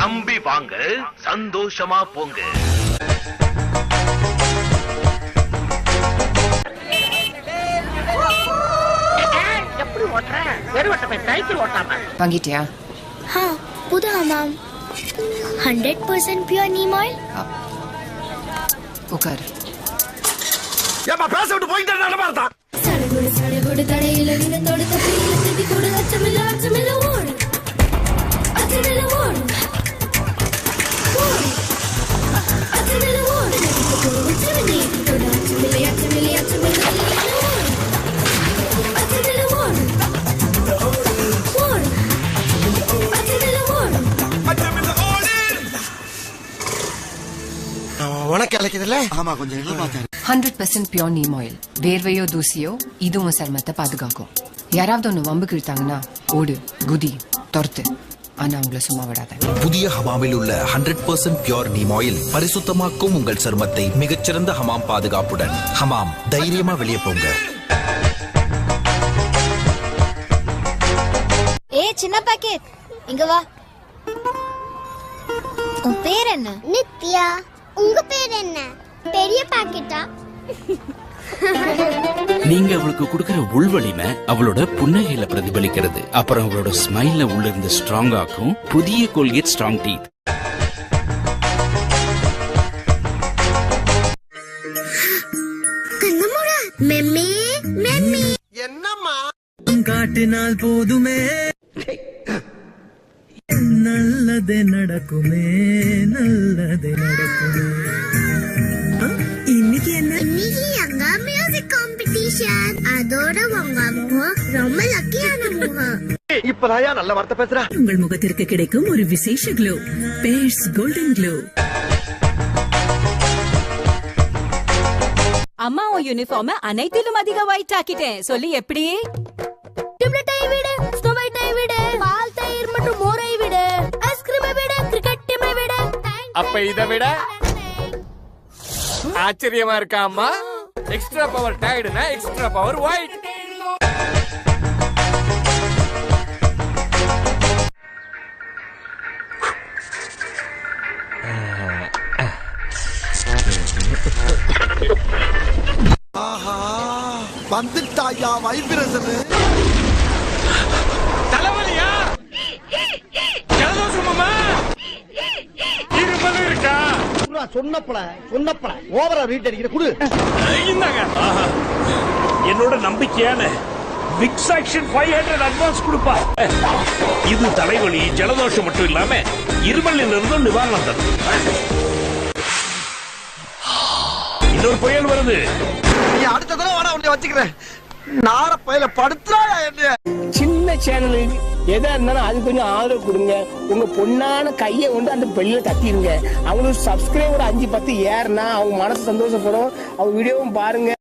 நம்பி வாங்க, சந்தோஷமா போங்க. வாங்கிட்டியா? புது ஹமாம் 100% பியூர் நீம் ஆயில். உட்காரு. ஏமா பேச விட்டு போயிட்டே நடமாடா. சடகுடு தடையில நிலத்தோட தப்பியில திதி கூட அச்சமில்ல ஓடு. அச்சமில்ல ஓடு. அச்சமில்ல ஓடு. உனக்கு அழைக்குதுல்ல? ஆமா, கொஞ்சம் 100% பியூர் நீம் ஆயில். வேர்வையோ தூசியோ இதுவும் சருமத்தை பாதுகாக்கும். யாராவது ஒண்ணு வம்பு கிழித்தாங்கன்னா ஓடு, குதி, துரத்து. ஆனா உங்களை சும்மா விடாத. புதிய ஹமாமில் உள்ள 100% பியூர் நீம் ஆயில் பரிசுத்தமாக்கும் உங்கள் சருமத்தை மிகச்சிறந்த ஹமாம் பாதுகாப்புடன். ஹமாம், தைரியமா வெளியே போங்க. சின்ன பாக்கெட் இங்க வா. உன் பேர் என்ன? நித்யா. உங்க பேர் என்ன? பெரிய பாக்கெட்டா? நீங்க அவளுக்கு கொடுக்கிற உள்வலிமை அவளோட புன்னகையில பிரதிபலிக்கிறது. அப்புறம் அவளோட ஸ்மைல்ல உள்ள இருந்து ஸ்ட்ராங் ஆக்கும். புதிய கோல்கேட் ஸ்ட்ராங் டீத். கண்ணமுடா. மெம்மி மெம்மி. என்னம்மா? காட்டினால் போதுமே, நல்லதே நடக்குமே, நல்லதே நடக்குமே. இன்னைக்கு என்ன? இன்னைக்கு எங்க மியூசிக் காம்படிஷன். அதோட உங்க அம்மா ரொம்ப லக்கியான முகம். இப்பதான் நல்ல வார்த்தை பேசுற. உங்கள் முகத்திற்கு கிடைக்கும் ஒரு விசேஷ க்ளோ, பேர்ஸ் கோல்டன் க்ளோ. அம்மா உன் யூனிஃபார்ம் அனைத்திலும் அதிக ஒயிட் ஆக்கிட்டேன். சொல்லி எப்படி? டிப்ளட்டை விடு, ஸ்னோவைட்டை விடு, பால் தயிர் மற்றும் மோரை விடு, ஐஸ்கிரீமை விடு, கிரிக்கெட் டீமை விடு. அப்ப இதை விட ஆச்சரியமா இருக்கா அம்மா? எக்ஸ்ட்ரா பவர் டயர்டுனா எக்ஸ்ட்ரா பவர் ஒயிட். ஆஹா, வந்துட்டாயா வைப்ரேஷன். தலைவலியா? ஜலதோஷமா? இருமல் இருக்கா? சொன்னப்பல ஓவரா ரீட் அடிக்கிற குடு. இந்தாங்க. என்னோட நம்பிக்கையான விக்ஸ் ஆக்ஷன் 500 அட்வான்ஸ் கொடுப்பா. இது தலைவலி ஜலதோஷம் மட்டும் இல்லாம இருமலில் இருந்தும் நிவாரணம் தரும். இன்னொரு புயல் வருது. நீ அடுத்த தடவை வேணா உன்னை வச்சுக்கிறேன். நார பையில படுத்துறாயா என்ன? சின்ன சேனலுக்கு எதா இருந்தாலும் அது கொஞ்சம் ஆதரவு கொடுங்க. உங்க பொண்ணான கையை கொண்டு அந்த பெல்ல தட்டிடுங்க. அவங்களுக்கு சப்ஸ்கிரைபர் 5-10 ஏறுனா அவங்க மனசு சந்தோஷப்படும். அவங்க வீடியோவும் பாருங்க.